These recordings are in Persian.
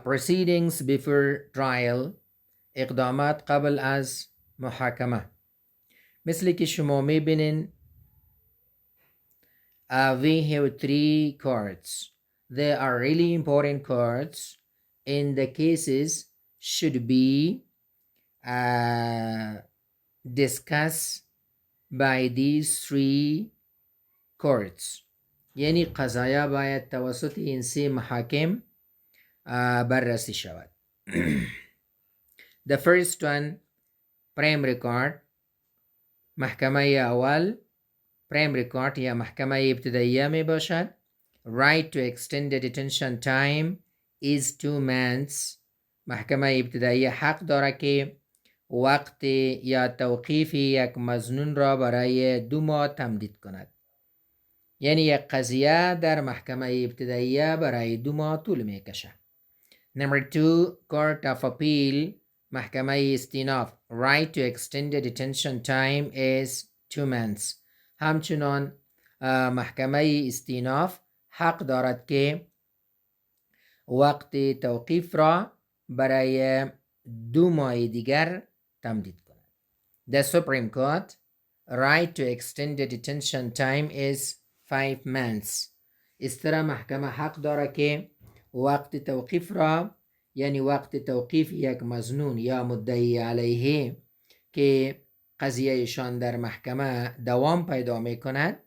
proceedings before trial، اقدامات قبل از محاکمه. مثل که شما میبینین we have 3 cards. They are really important cards and the cases should be discussed by these 3 courts. یعنی قضایا باید توسط این 3 محاکم بررسی شود. The first one primary court، محکمه اول primary court یا محکمه ابتدائیه می باشد. Right to extended detention time is 2 months. محکمه ابتدائیه حق دارد که وقت یا توقیف یک مظنون را برای 2 ماه تمدید کند. یعنی یک قضیه در محکمه ابتدائیه برای 2 ماه طول می کشد. Number 2 Court of Appeal، محکمه استیناف. Right to extended detention time is 2 months. همچنان محکمه استیناف حق دارد که وقت توقیف را برای 2 ماه دیگر تمدید کند. The Supreme Court right to extended detention time is 5 months. استرا محکمه حق دارد که وقت توقیف را، یعنی وقت توقیف یک مظنون یا مدعی علیه که قضیهشان در محکمه دوام پیدا می کند،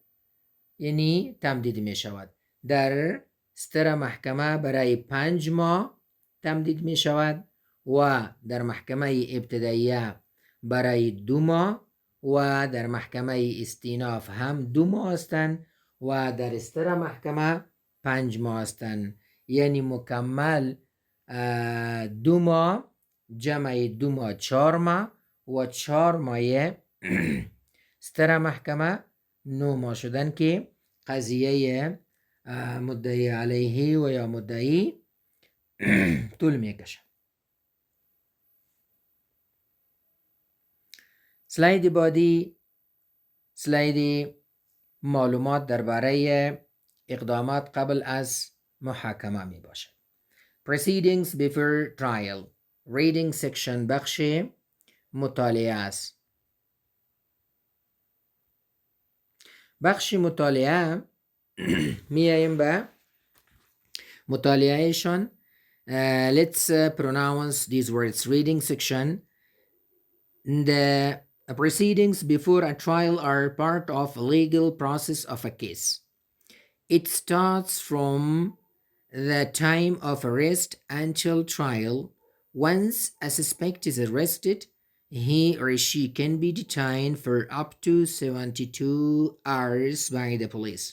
یعنی تمدید می شود. در ستر محکمه برای 5 ماه تمدید می شود و در محکمه ابتدائیه برای 2 ماه و در محکمه استیناف هم 2 ماه هستند و در ستر محکمه 5 ماه هستند. یعنی مکمل 2 ماه جمع 2 ماه 4 ماه و 4 ماه ستر محکمه 9 ماه شدن که قضیه مدعی علیه و یا مدعی طول میکشه. سلاید بعدی سلاید معلومات درباره اقدامات قبل از محاکمه می باشد. Proceedings before trial. Reading section بخش مطالعه است. بخش مطالعه میاییم به مطالعهشان. Let's pronounce these words. Reading section. The proceedings before a trial are part of a legal process of a case. It starts from the time of arrest until trial. Once a suspect is arrested, he or she can be detained for up to 72 hours by the police.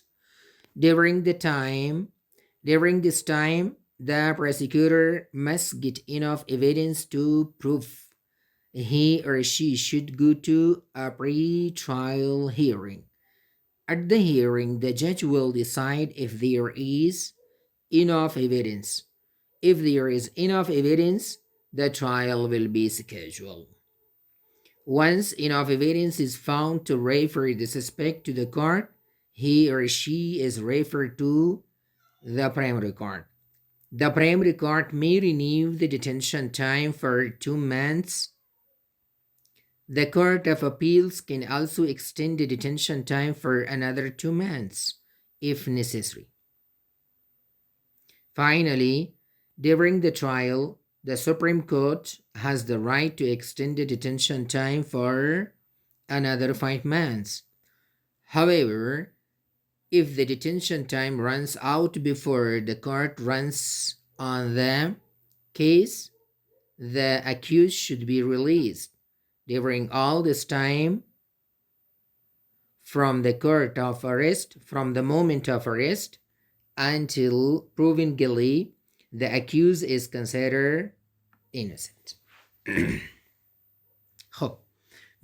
During this time, the prosecutor must get enough evidence to prove he or she should go to a pre-trial hearing. At the hearing, the judge will decide if there is enough evidence. If there is enough evidence, the trial will be scheduled. Once enough evidence is found to refer the suspect to the court, he or she is referred to the primary court. The primary court may renew the detention time for 2 months. The Court of Appeals can also extend the detention time for another 2 months if necessary. Finally, during the trial, the Supreme Court has the right to extend the detention time for another 5 months. However, if the detention time runs out before the court runs on the case, the accused should be released. During all this time, from the moment of arrest until proven guilty, the accused is considered innocent. خب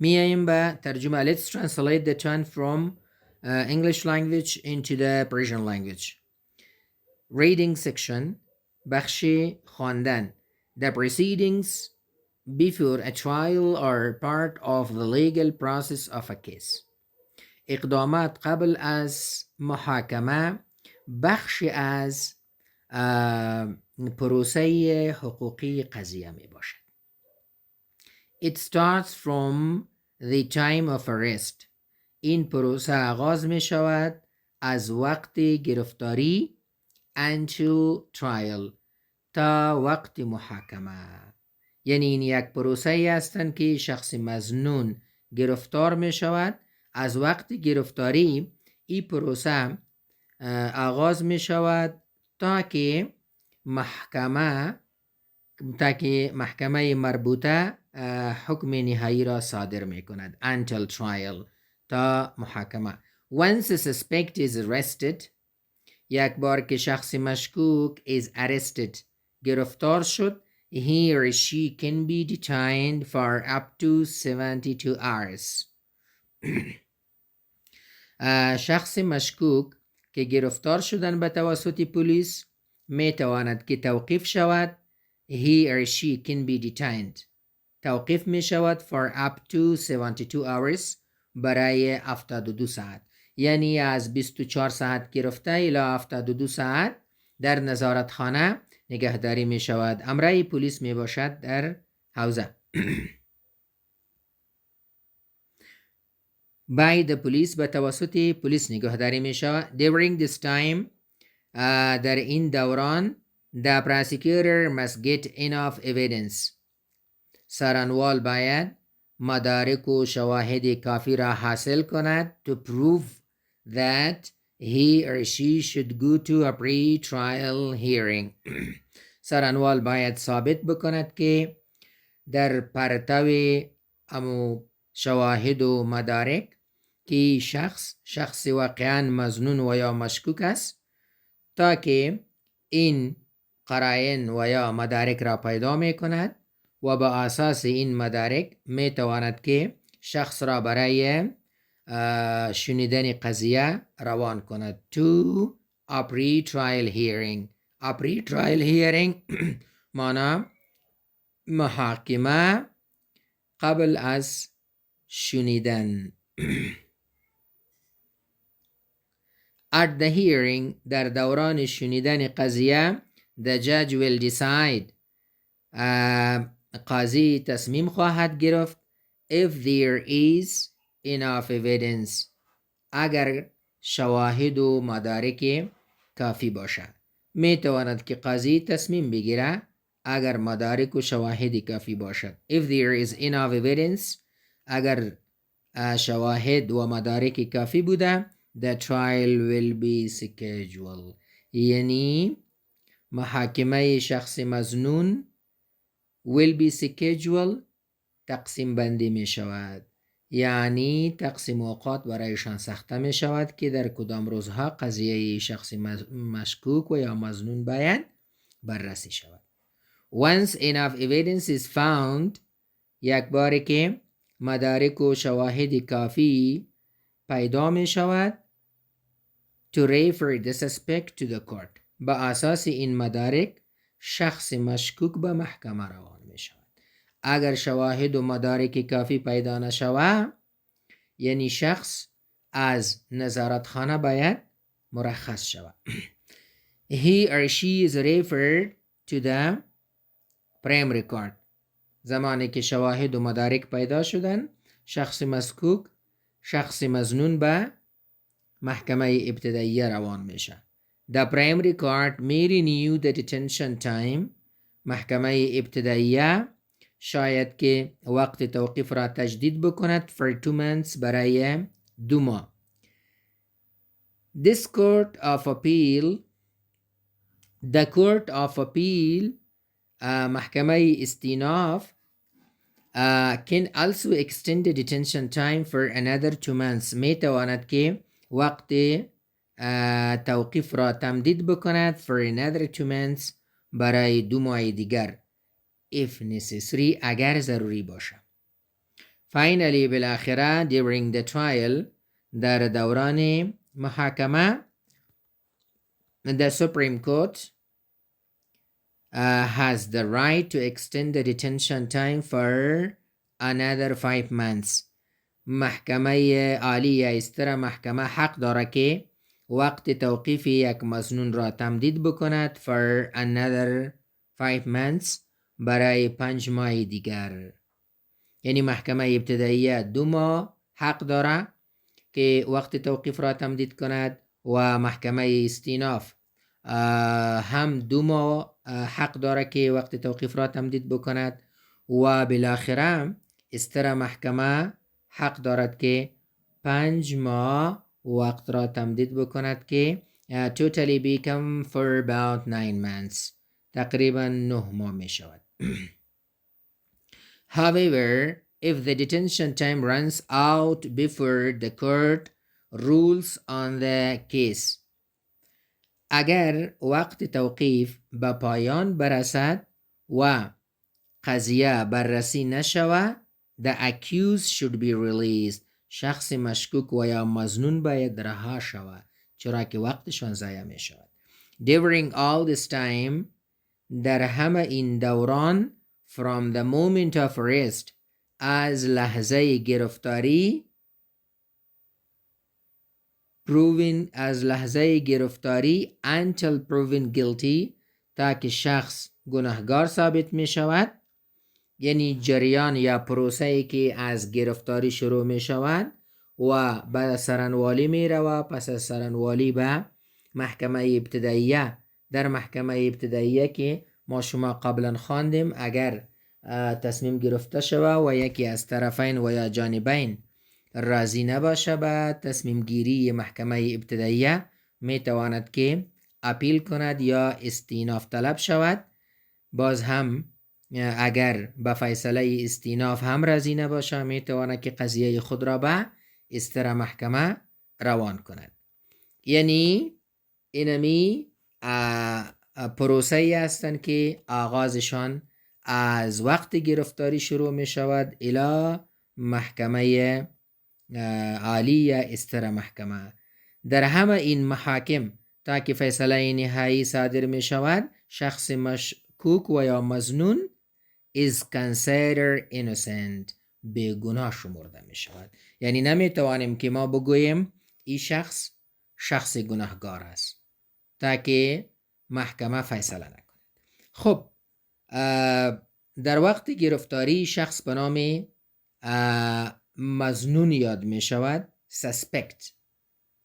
میاییم به ترجمه. Let's translate the term from English language into the Persian language. Reading section. بخش خواندن. The proceedings before a trial are part of the legal process of a case. اقدامات قبل از محاکمه بخشی از پروسه حقوقی قضیه می باشد. It starts from the time of arrest. این پروسه آغاز می شود از وقت گرفتاری until trial تا وقت محاکمه. یعنی این یک پروسه هستند که شخص مظنون گرفتار می شود. از وقت گرفتاری این پروسه آغاز می شود تا که محکمه مربوطه حکم نهایی را صادر می کند. until trial تا محاکمه. Once a suspect is arrested، یک بار که شخص مشکوک is arrested گرفتار شد، he or she can be detained for up to 72 hours. شخص مشکوک که گرفتار شدن به توسط پلیس می تواند که توقیف شود. he or she can be detained توقیف می شود for up to 72 hours برای 72 ساعت. یعنی از 24 ساعت گرفته الی 72 ساعت در نظارتخانه نگهداری می شود. امره پلیس می باشد در حوزه. by the police به توسط پلیس نگهداری می شود. during this time در این دوران the prosecutor must get enough evidence. سرانوال باید مدارک و شواهد کافی را حاصل کند to prove that he or she should go to a pre-trial hearing. سرانوال باید ثابت بکند که در پرتو امو شواهد و مدارک که شخص واقعا مظنون و یا مشکوک است تا که این قرائن و یا مدارک را پیدا می کند و با اساس این مدارک می تواند که شخص را برای شنیدن قضیه روان کند to a pre-trial hearing. a pre-trial hearing معنی محاکمه قبل از شنیدن. at the hearing در دوران شنیدن قضیه the judge will decide قاضی تصمیم خواهد گرفت if there is enough evidence اگر شواهد و مدارک کافی باشد. می تواند که قاضی تصمیم بگیره اگر مدارک و شواهد کافی باشد. if there is enough evidence اگر شواهد و مدارک کافی بوده the trial will be scheduled. یعنی محاکمه شخص مظنون will be scheduled تقسیم بندی می شود. یعنی تقسیم اوقات برایشان ساخته می شود که در کدام روزها قضیه شخص مشکوک و یا مظنون باید بررسی شود. once enough evidence is found یک بار که مدارک و شواهد کافی پیدا می شود to refer the suspect to the court با اساس این مدارک شخص مشکوک به محکمه روان می شود. اگر شواهد و مدارک کافی پیدا نشود یعنی شخص از نظارتخانه باید مرخص شود. he or she is referred to the primary court. زمانی که شواهد و مدارک پیدا شدن شخص مشکوک شخص مظنون به محکمه ابتداییه روان میشه. The primary court may renew the detention time. محکمه ابتداییه شاید که وقت توقیف را تجدید بکند for 2 months برای 2 ماه. This court of appeal the court of appeal محکمه استیناف can also extend the detention time for another 2 months. می تواند که وقت توقیف را تمدید بکند for another 2 months برای 2 ماه دیگر if necessary اگر ضروری باشد. finally بالاخره during the trial در دوران محاکمه the Supreme Court has the right to extend the detention time for another 5 months. محکمه عالی یا استر محکمه حق داره که وقت توقیف یک مظنون را تمدید بکند for another 5 months برای 5 ماه دیگر. یعنی محکمه ابتداییه 2 ماه حق داره که وقت توقیف را تمدید کند و محکمه استیناف هم 2 ماه حق داره که وقت توقیف را تمدید بکند و بالاخره استر محکمه حق دارد که 5 ماه وقت را تمدید بکند که totally become for about 9 months تقریبا 9 ماه می شود. However, if the detention time runs out before the court rules on the case, اگر وقت توقیف به پایان برسد و قضیه بررسی نشود the accused should be released شخص مشکوک و یا مظنون باید رها شود چرا که وقتشان ضایع می شود. During all this time در همه این دوران from the moment of arrest از لحظه گرفتاری از لحظه گرفتاری until proven guilty تا که شخص گناهگار ثابت می شود. یعنی جریان یا پروسه‌ای که از گرفتاری شروع می شود و بعد سرانوالی می رود، پس از سرانوالی به محکمه ابتداییه. در محکمه ابتداییه که ما شما قبلا خواندیم اگر تصمیم گرفته شود و یکی از طرفین و یا جانبین راضی نباشه به تصمیم گیری محکمه ابتداییه می تواند که اپیل کند یا استیناف طلب شود. باز هم اگر به فیصله استیناف هم راضی نباشه می تواند که قضیه خود را به استر محکمه روان کند. یعنی اینمی پروسه ای هستند که آغازشان از وقت گرفتاری شروع می شود الی محکمه عالی یا استر محکمه. در همه این محاکم تا که فیصله نهایی صادر می شود شخص مشکوک و یا مظنون is considered innocent بیگناه شمرده می شود. یعنی نمی توانیم که ما بگوییم این شخص گناهگار است تا که محکمه فیصله نکند. خب در وقت گرفتاری شخص به نام مظنون یاد می شود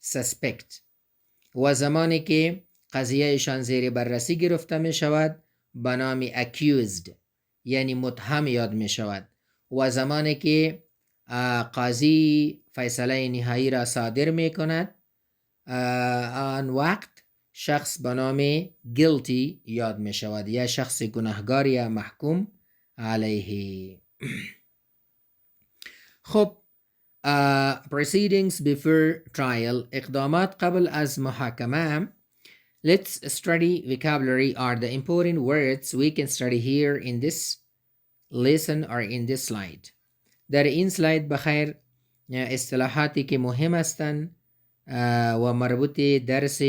suspect و زمانی که قضیهشان زیر بررسی گرفته می شود به نام accused یعنی متهم یاد می شود و زمانی که قاضی فیصله نهایی را صادر می کند آن وقت شخص به نام guilty یاد می شود یا شخص گناهگار یا محکوم علیه. خب proceedings before trial اقدامات قبل از محاکمه. Let's study vocabulary or the important words we can study here in this lesson or in this slide. در این سلاید بخیر اصطلاحاتی که مهم هستند و مربوط درس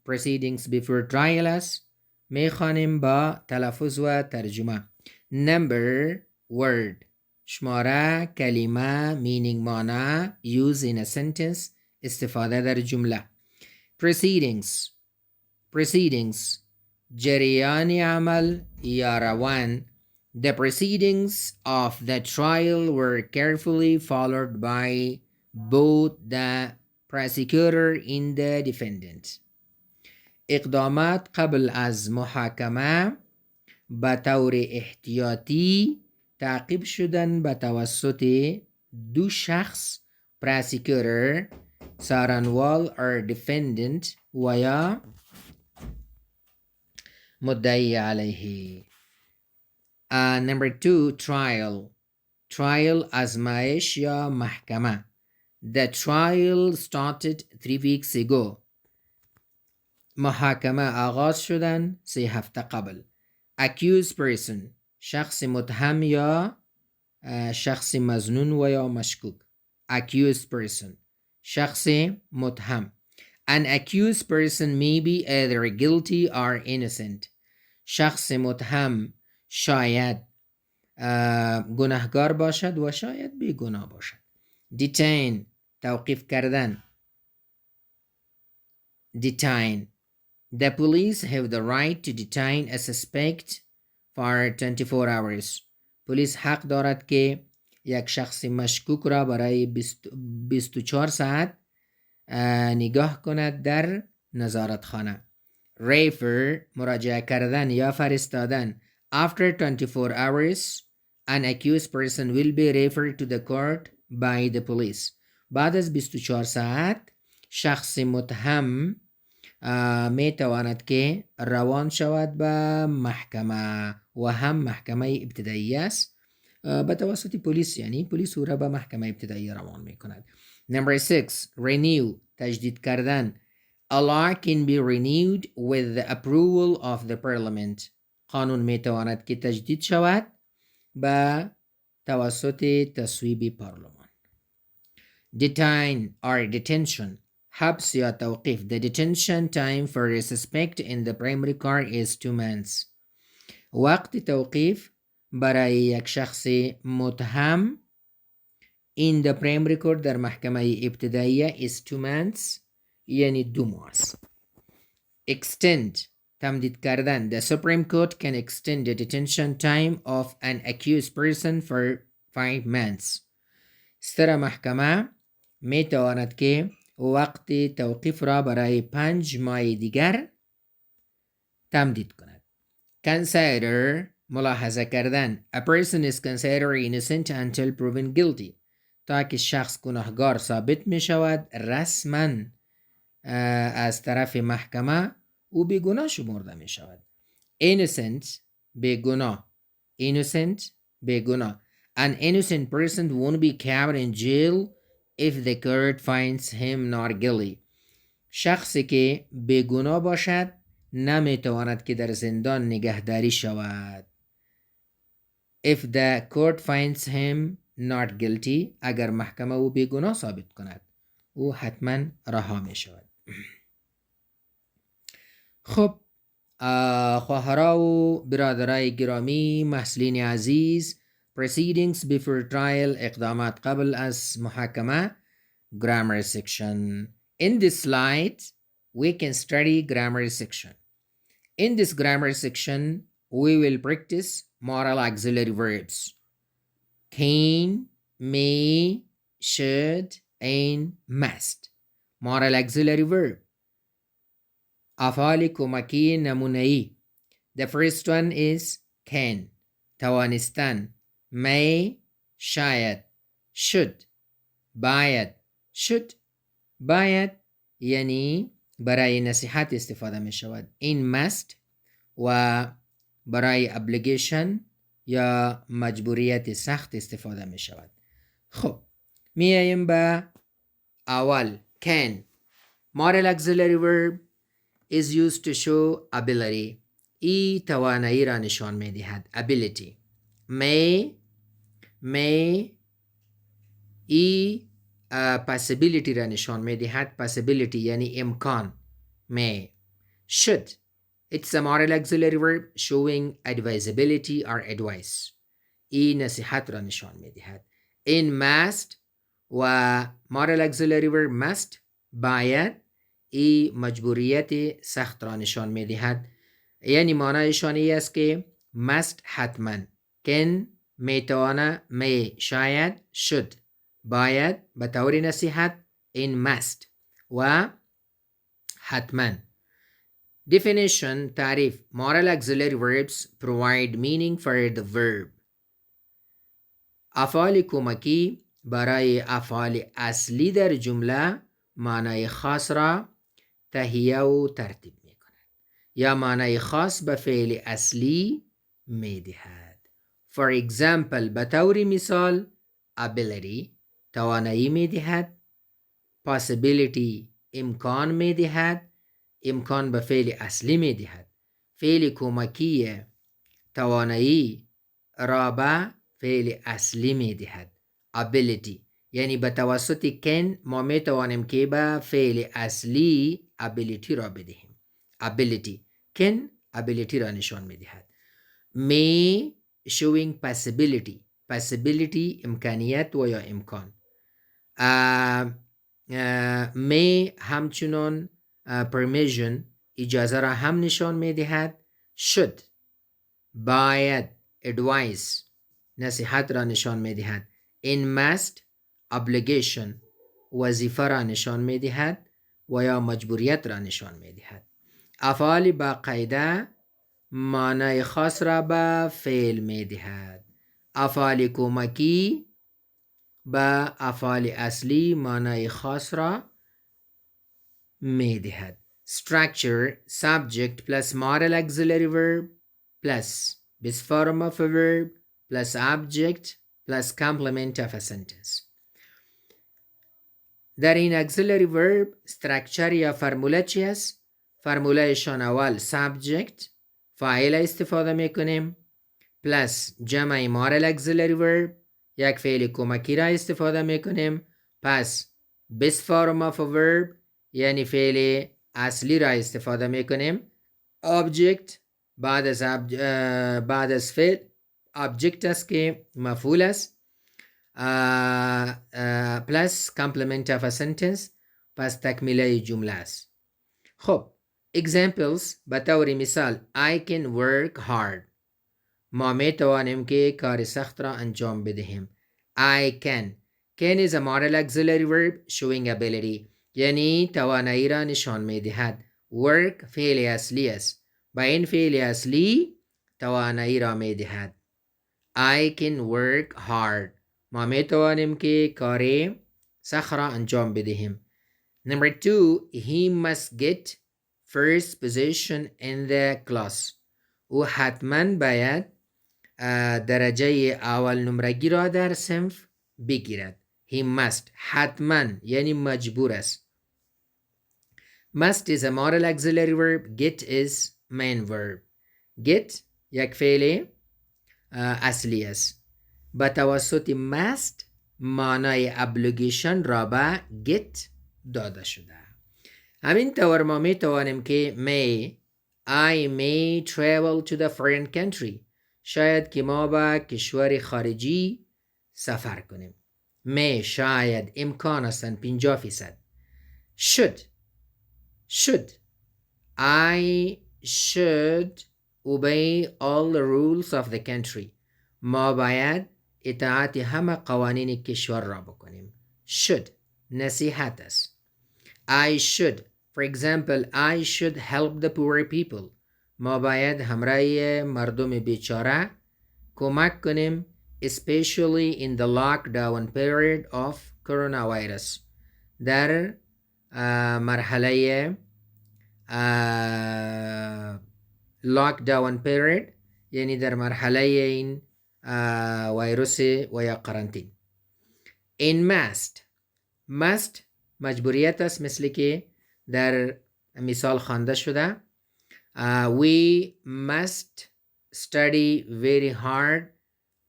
proceedings before trial است میخوانیم با تلفظ و ترجمه. Number word شماره کلمه meaning معنی use in a sentence استفاده در جمله. proceedings جریان عمل یا روان. The proceedings of the trial were carefully followed by both the prosecutor and the defendant. اقدامات قبل از محاکمه به طور احتیاطی تعقیب شدن به توسط دو شخص prosecutor سارنوال or defendant و یا مدعی علیه. Number 2 trial آزمایش یا محکمه. The trial started 3 weeks ago. محاکمه آغاز شدن 3 هفته قبل. Accused person شخص متهم یا شخص مظنون و یا مشکوک. Accused person شخص متهم. An accused person may be either guilty or innocent. شخص متهم شاید گناهگار باشد و شاید بیگناه باشد. Detain توقیف کردن. detain. The police have the right to detain a suspect for 24 hours. پلیس حق دارد که یک شخص مشکوک را برای 24 ساعت نگاه کند در نظارتخانه. refer مراجعه کردن یا فرستادن. After 24 hours, an accused person will be referred to the court by the police. بعد از 24 ساعت شخص متهم می تواند که روان شود به محکمه و هم محکمه ابتدایی است به توسط پلیس، یعنی پلیس او را به محکمه ابتدایی روان می کند. Number 6. renew تجدید کردن. A law can be renewed with the approval of the parliament. قانون می تواند که تجدید شود به توسط تصویب پارلمان. detain or detention حبس یا توقیف. The detention time for a suspect in the primary court is 2 months. وقت توقیف برای یک شخص متهم in the primary court در محکمه ابتداییه is 2 months، یعنی 2 ماه. extend تمدید کردن. The Supreme Court can extend the detention time of an accused person for 5 months. ستر محکمه می تواند که وقت توقیف را برای 5 ماه دیگر تمدید کند. consider ملاحظه کردن. A person is considered innocent until proven guilty. تا که شخص گناهکار ثابت می شود رسما از طرف محکمه او بیگناه شمرده می شود. innocent بیگناه. innocent بیگناه. An innocent person won't be kept in jail if the court finds him not guilty. شخصی که بیگناه باشد نمی تواند که در زندان نگهداری شود. If the court finds him not guilty اگر محکمه او بیگناه ثابت کند او حتما رها می شود. خب خواهرها و برادرای گرامی، محصلین عزیز، proceedings before trial اقدامات قبل از محاکمه grammar section. In this slide we can study grammar section. In this grammar section we will practice moral auxiliary verbs can, may, should and must. moral auxiliary verb افعال کمکی نمونه‌ای. The first one is can توانستن. may شاید. should باید. should باید یعنی برای نصیحت استفاده می شود. in must و برای obligation یا مجبوریت سخت استفاده می شود. خب می آییم به اول can. moral auxiliary verb is used to show ability. ای توانایی را نشان می دهد. ability. may ای possibility را نشان می دهد. possibility یعنی امکان. may. should it's a moral auxiliary verb showing advisability or advice. ای نصیحت را نشان می دهد. in must و moral auxiliary verb must باید ای مجبوریت سخت را نشان می دهد، یعنی معنایشان ای است که must حتما، can می توانه، may شاید، should باید به طور نصیحت، in must و حتما. Definition تعریف. moral auxiliary verbs provide meaning for the verb. افعال کمکی برای افعال اصلی در جمله معنای خاص را تهیه و ترتیب می کند یا معنای خاص به فعل اصلی می دهد. For example به طور مثال ability توانایی می دهد، possibility امکان می دهد، امکان به فعل اصلی می دهد. فعل کمکی توانایی را به فعل اصلی می دهد ability، یعنی به توسط can ما می توانیم که به فعل اصلی ability را بدهیم. ability can ability را نشان می دهد. may showing possibility امکانیت و یا امکان. may همچنان permission اجازه را هم نشان می دهد. should باید advice نصیحت را نشان می دهد. in must obligation وظیفه را نشان می دهد و یا مجبوریت را نشان می دهد. افعال با قاعده معنای خاص را به فعل می دهد. افعال کمکی با افعال اصلی معنای خاص را می دهد. structure subject plus model auxiliary verb plus base form of a verb plus object plus complement of a sentence. در این auxiliary verb structure یا فرموله چی است؟ فرمولهشان اول subject فاعل استفاده میکنیم plus جمع model auxiliary verb یک فعل کمکی را استفاده میکنیم. پس base form of a verb یعنی فعل اصلی را استفاده میکنیم. object بعد از فعل object است که مفعول است. plus complement of a sentence پس تکمیله جمله است. خب examples به طور مثال I can work hard ما می توانیم که کار سخت را انجام بدهیم. I can is a model auxiliary verb showing ability یعنی توانایی را نشان می دهد. work فعل اصلی است با این فعل اصلی توانایی را می دهد. I can work hard ما می توانیم که کار سخت را انجام بدهیم. Number 2 he must get first position in the class او حتما باید درجه اول نمرگی را در صنف بگیرد. he must حتما یعنی مجبور است. must is a model auxiliary verb. get is main verb. get یک فعل اصلی است. با توسط must معنای obligation را به get داده شده. همین طور ما می توانیم که I may travel to the foreign country شاید که ما به کشور خارجی سفر کنیم. may شاید امکان است 50%. should I should obey all the rules of the country ما باید اطاعت همه قوانین کشور را بکنیم. should نصیحت است. I should for example I should help the poor people ما باید همراه مردم بیچاره کمک کنیم especially in the lockdown period of coronavirus در مرحله lockdown period یعنی در مرحله این ویروس و یا قرنطین. in must مجبوریت است مثل که در مثال خوانده شده. we must study very hard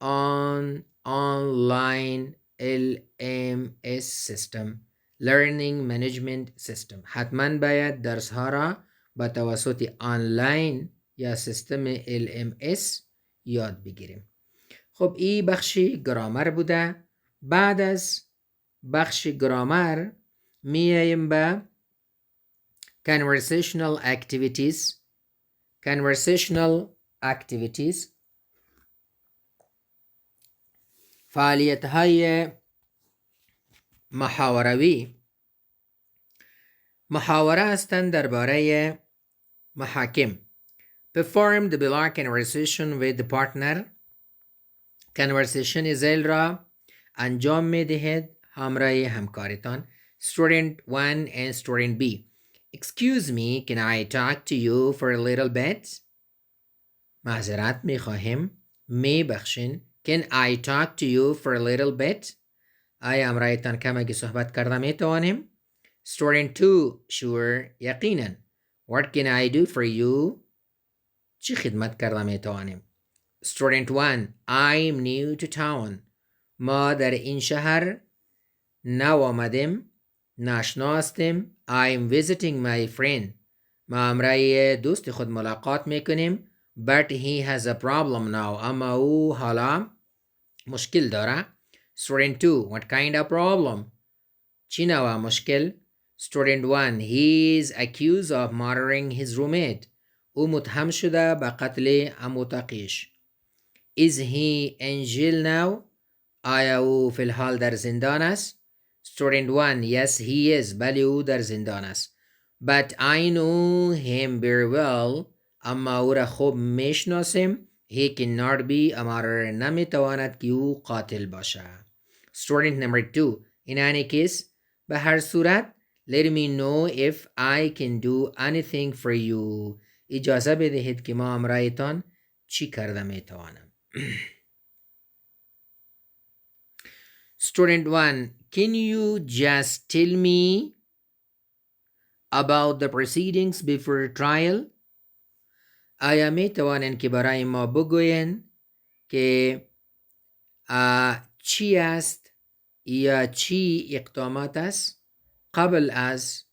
on online LMS system learning management system حتما باید درس ها را با توسط آنلاین یا سیستم LMS یاد بگیریم. خب این بخش گرامر بوده. بعد از بخش گرامر میاییم به conversational activities فعالیت های محاوروی. محاوره هستند درباره محاکم. perform the below conversation with the partner conversation زیل را انجام می دهید همراه همکارتان. student 1 and student B. excuse me can I talk to you for a little bit معذرت می خواهیم می بخشین can I talk to you for a little bit آیا همراهتان کمکی صحبت کرده می توانیم. student 2 sure یقینا what can I do for you چی خدمت کرده می توانیم. student 1 I'm new to town ما در این شهر نو آمدیم ناشنا هستیم. I'm visiting my friend ما همراه دوست خود ملاقات میکنیم. but he has a problem now اما او حالا مشکل داره. student 2 what kind of problem چی نوع مشکل. Student 1 he is accused of murdering his roommate. او متهم شده به قتل متقیش. Is he in jail now? آیا او فی الحال در زندان است؟ Student 1 yes he is. بله او در زندان است. But I know him very well. اما او را خوب میشناسم. He cannot be a murderer. نمیتواند که او قاتل باشه. Student number 2 in any case به هر صورت let me know if I can do anything for you. اجازه بدهید که ما امرایتان چی کرده میتوانم. Student 1 can you just tell me about the proceedings before trial? آیا می توانند که برای ما بگوین که چی است یا چی اقدامات است قبل از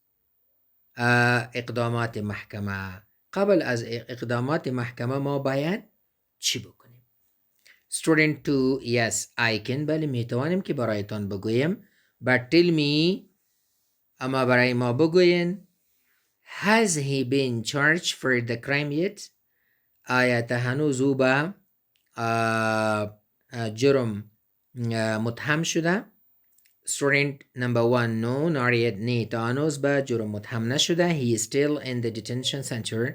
اقدامات محکمه؟ قبل از اقدامات محکمه ما باید چی بکنیم؟ Student 2 yes I can. بله می توانم که برایتان بگویم. But tell me اما برای ما بگوین has he been charged for the crime yet? آیا تا هنوز او به جرم متهم شده؟ Student number 1 no not yet. نه تا هنوز به جرم متهم نشده. He is still in the detention center.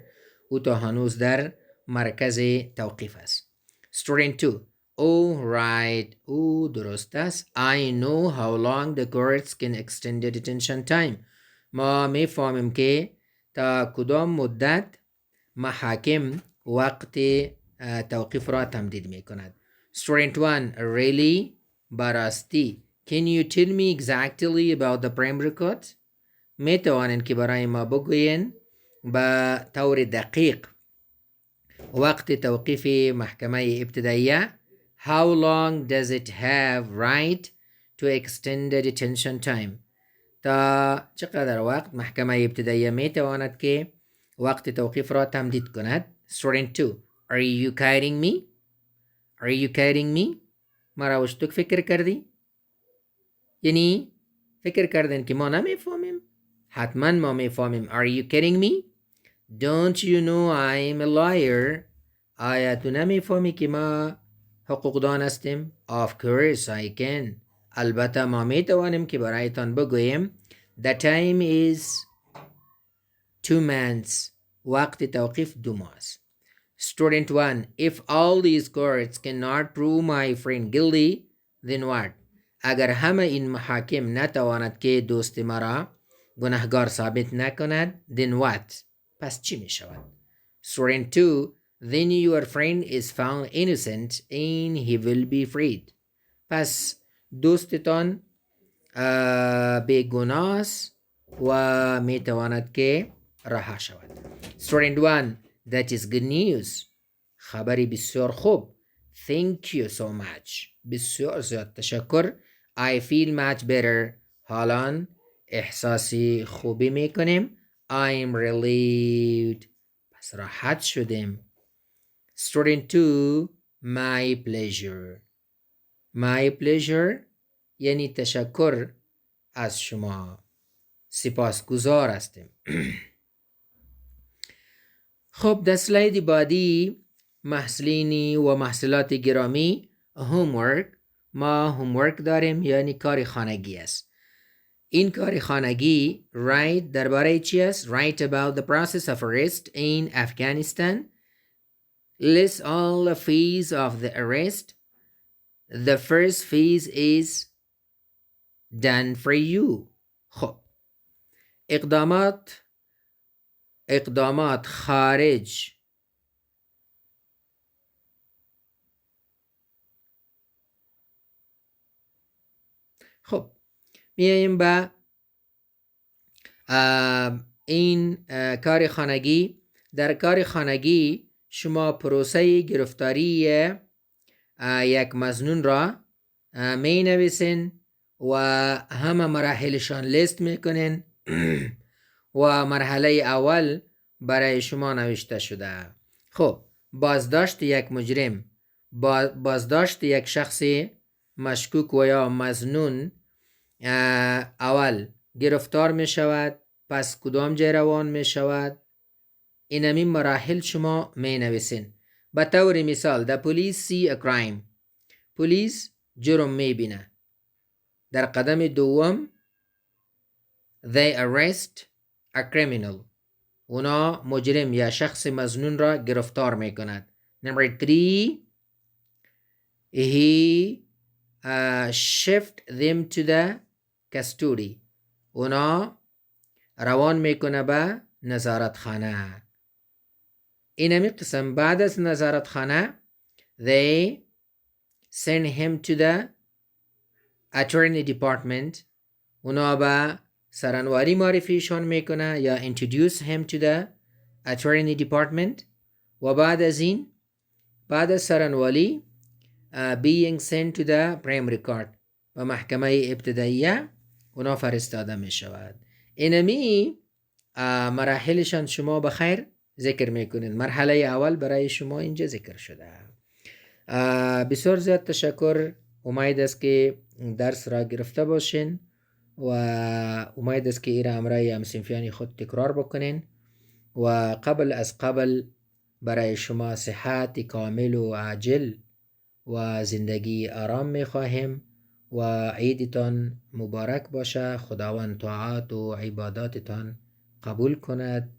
او تا هنوز در مرکز توقیف است. Student 2 oh right. او درست است. I know how long the courts can extend the detention time. ما میفهمیم که تا کدام مدت محاکم وقت توقیف را تمدید می کند. Student 1 really براستی can you tell me exactly about the prime record? می توانند که برای ما بگوین با طور دقیق وقت توقیف محکمه ابتدائیه. How long does it have right to extend the detention time? تا چقدر وقت محکمه ابتدائیه می تواند که وقت توقیف را تمدید کند؟ Student 2 are you kidding me? Are you kidding me? مرا وشتک فکر کردی؟ یعنی فکر کردن که ما نمیفهمیم؟ حتما ما میفهمیم. Are you kidding me? Don't you know I'm a lawyer? آیا تو نمیفهمی که ما حقوقدان هستیم؟ Of course I can. البته ما میتوانیم که برایتان بگوییم The time is 2 months. وقت توقیف 2 ماه است. Student 1 if all these courts cannot prove my friend guilty then what? اگر همه این محاکم نتواند که دوست مرا گناهگار ثابت نکند then what? پس چی می شود؟ Student 2 then your friend is found innocent and he will be freed. پس دوستتان بیگناه است و می تواند که رها شود. Student 1 that is good news. خبری بسیار خوب. Thank you so much. بسیار زیاد تشکر. I feel much better. حالا احساسی خوبی میکنیم. I'm relieved. پس راحت شدیم. Student 2 my pleasure. My pleasure یعنی تشکر از شما. سپاسگزار هستیم. خب در سلاید بعدی محصلینی و محصلات گرامی homework. ما homework داریم یعنی کار خانگی است. این کار خانگی write درباره چی است؟ Write about the process of arrest in Afghanistan. List all the phase of the arrest. The first phase is done for you. خب اقدامات خارج خب میاییم به این کار خانگی. در کار خانگی شما پروسه گرفتاری یک مظنون را می نویسین و همه مراحلشان لیست میکنین و مرحله اول برای شما نوشته شده. خب بازداشت یک مجرم، بازداشت یک شخص مشکوک و یا مظنون اول گرفتار می شود، پس کدام جای روان می شود. اینمی مراحل شما می نویسین. به طور مثال the police see a crime. پلیس جرم می بینه. در قدم دوم they arrest a criminal. اونا مجرم یا شخص مظنون را گرفتار می کند. Number 3 he shift them to the custody. اونا روان میکنه به نظارت خانه. اینمی قسم بعد از نظارت خانه they send him to the attorney department. اونا به سرانواری معرفیشان میکنه یا introduce him to the attorney department. و بعد از این بعد از سرانواری being sent to the primary court و محکمه ابتداییه اونا فرستاده می شود. اینمی مراحلشان شما بخیر ذکر میکنید. مرحله اول برای شما اینجا ذکر شده. بسیار زیاد تشکر. امید است که درس را گرفته باشین و امید است که ایره امرای همصنفیان خود تکرار بکنین و قبل برای شما صحت کامل و عاجل و زندگی آرام میخواهیم و عیدتان مبارک باشه. خداوند طاعات و عباداتتان قبول کند.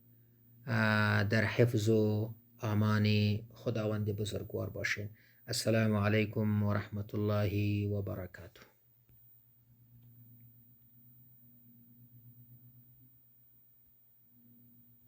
در حفظ و امان خداوند بزرگوار باشین. السلام علیکم و رحمت الله و برکاته.